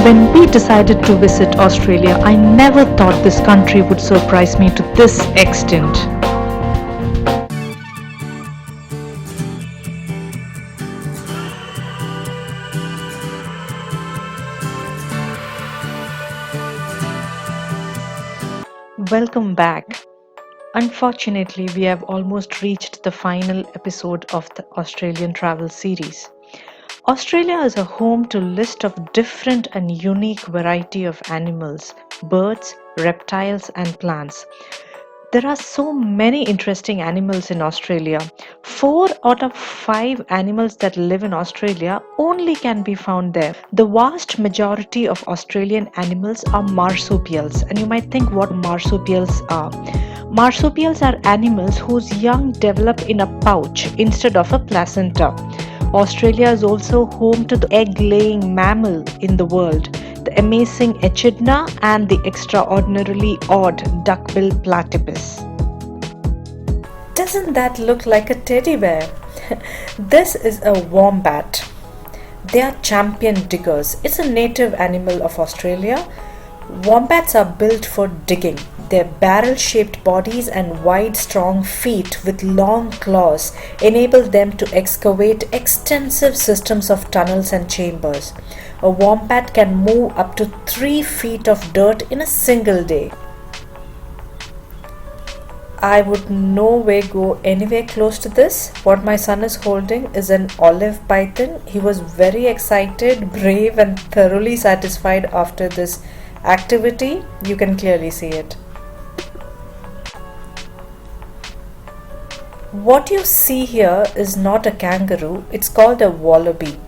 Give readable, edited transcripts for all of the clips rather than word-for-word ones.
When we decided to visit Australia, I never thought this country would surprise me to this extent. Welcome back. Unfortunately, we have almost reached the final episode of the Australian travel series. Australia is a home to a list of different and unique variety of animals, birds, reptiles and plants. There are so many interesting animals in Australia. 4 out of 5 animals that live in Australia only can be found there. The vast majority of Australian animals are marsupials, and you might think what marsupials are. Marsupials are animals whose young develop in a pouch instead of a placenta. Australia is also home to the egg-laying mammal in the world, the amazing echidna and the extraordinarily odd duckbill platypus. Doesn't that look like a teddy bear? This is a wombat. They are champion diggers. It's a native animal of Australia. Wombats are built for digging. Their barrel-shaped bodies and wide, strong feet with long claws enable them to excavate extensive systems of tunnels and chambers. A wombat can move up to 3 feet of dirt in a single day. I would no way go anywhere close to this. What my son is holding is an olive python. He was very excited, brave and thoroughly satisfied after this activity. You can clearly see it. What you see here is not a kangaroo, it's called a wallaby.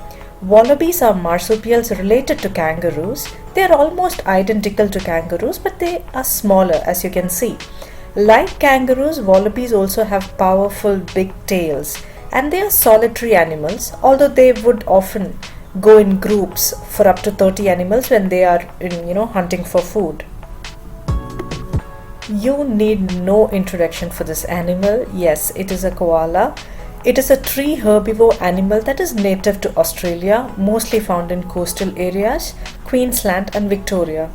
Wallabies are marsupials related to kangaroos. They are almost identical to kangaroos, but they are smaller, as you can see. Like kangaroos, wallabies also have powerful big tails, and they are solitary animals, although they would often go in groups for up to 30 animals when they are hunting for food. You need no introduction for this animal. Yes, it is a koala. It is a tree herbivore animal that is native to Australia, mostly found in coastal areas, Queensland and Victoria.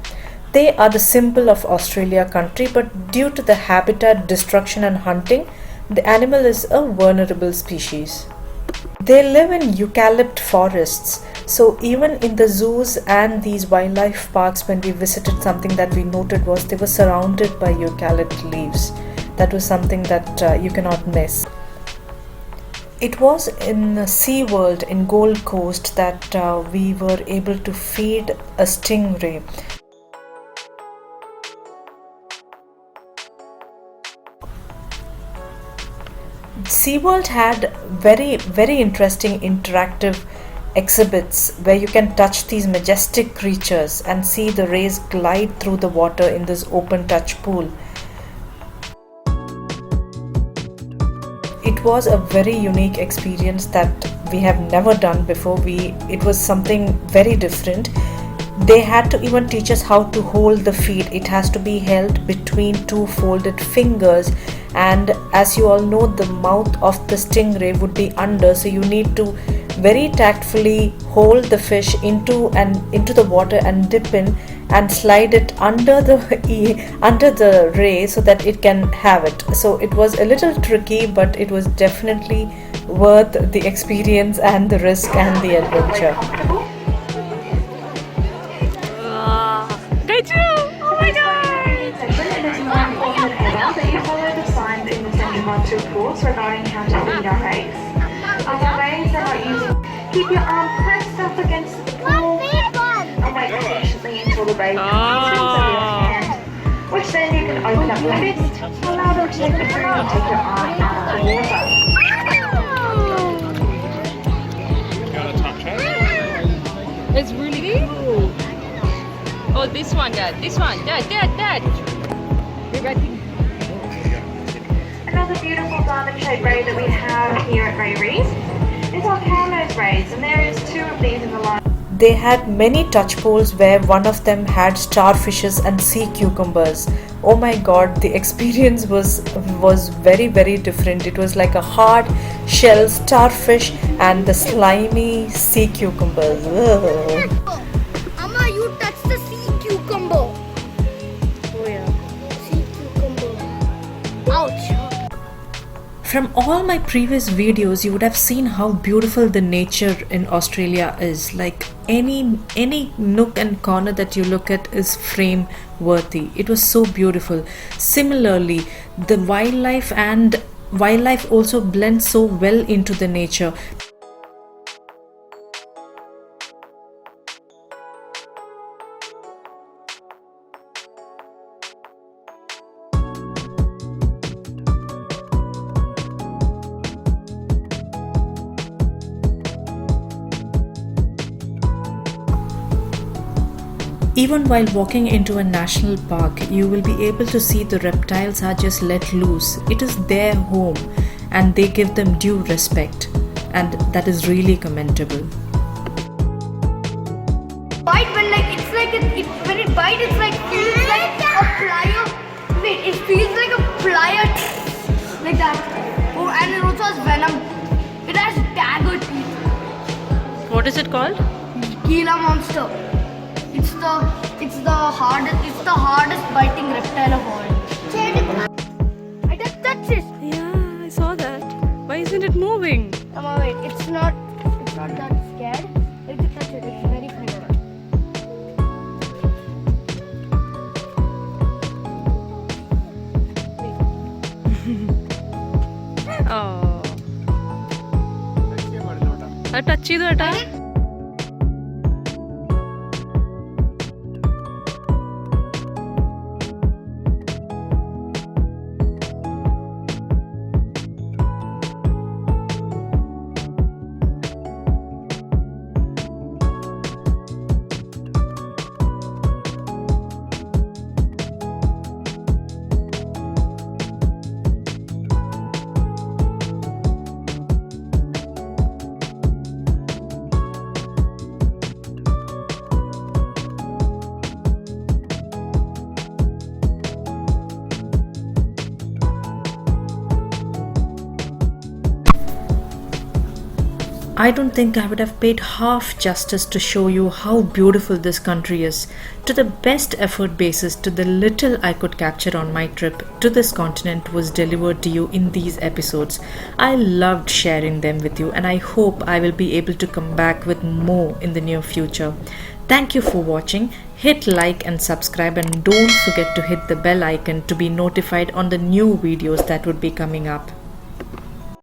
They are the symbol of Australia country, but due to the habitat destruction and hunting, the animal is a vulnerable species. They live in eucalypt forests, so even in the zoos and these wildlife parks, when we visited, something that we noted was they were surrounded by eucalypt leaves. That was something that you cannot miss. It was in SeaWorld in Gold Coast that we were able to feed a stingray. SeaWorld had very interesting interactive exhibits where you can touch these majestic creatures and see the rays glide through the water in this open touch pool. It was a very unique experience that we have never done before. It was something very different. They had to even teach us how to hold the feed. It has to be held between 2 folded fingers, and as you all know, the mouth of the stingray would be under, so you need to very tactfully hold the fish into the water and dip in and slide it under the ray so that it can have it. So it was a little tricky, but it was definitely worth the experience and the risk and the adventure. They do! Oh my god! You follow the signs in the centre conscious course regarding how to feed our eggs. Our rays are not using. Keep your arm pressed up against the floor and wait patiently until the ray comes over your hand, which then you can open up your fist, allow them to take the food and take your arm out of the water. You want to touch it? It's really cool. Oh, this one, Dad. This one. Dad. You're ready. Another beautiful diamond-shaped ray that we have here at Ray Reef is our cow-nose rays, and there is 2 of these in the line. They had many touch poles where one of them had starfishes and sea cucumbers. Oh my god, the experience was very different. It was like a hard shell starfish and the slimy sea cucumbers. Mama, you From all my previous videos, you would have seen how beautiful the nature in Australia is. Like any nook and corner that you look at is frame worthy. It was so beautiful. Similarly, the wildlife also blends so well into the nature. Even while walking into a national park, you will be able to see the reptiles are just let loose. It is their home and they give them due respect, and that is really commendable. Bite when when it bites, it's like feels like a plier. Wait, it feels like a plier, like that. Oh, and it also has venom. It has dagger teeth. What is it called? Gila Monster. It's the hardest biting reptile of all. I just touched it. Yeah, I saw that. Why isn't it moving? Come on, wait. It's not that scared. If you touch it, it's very clear. Oh. Touch ചെയ്തു ഏട്ടാ. I don't think I would have paid half justice to show you how beautiful this country is. To the best effort basis, to the little I could capture on my trip to this continent was delivered to you in these episodes. I loved sharing them with you, and I hope I will be able to come back with more in the near future. Thank you for watching. Hit like and subscribe, and don't forget to hit the bell icon to be notified on the new videos that would be coming up.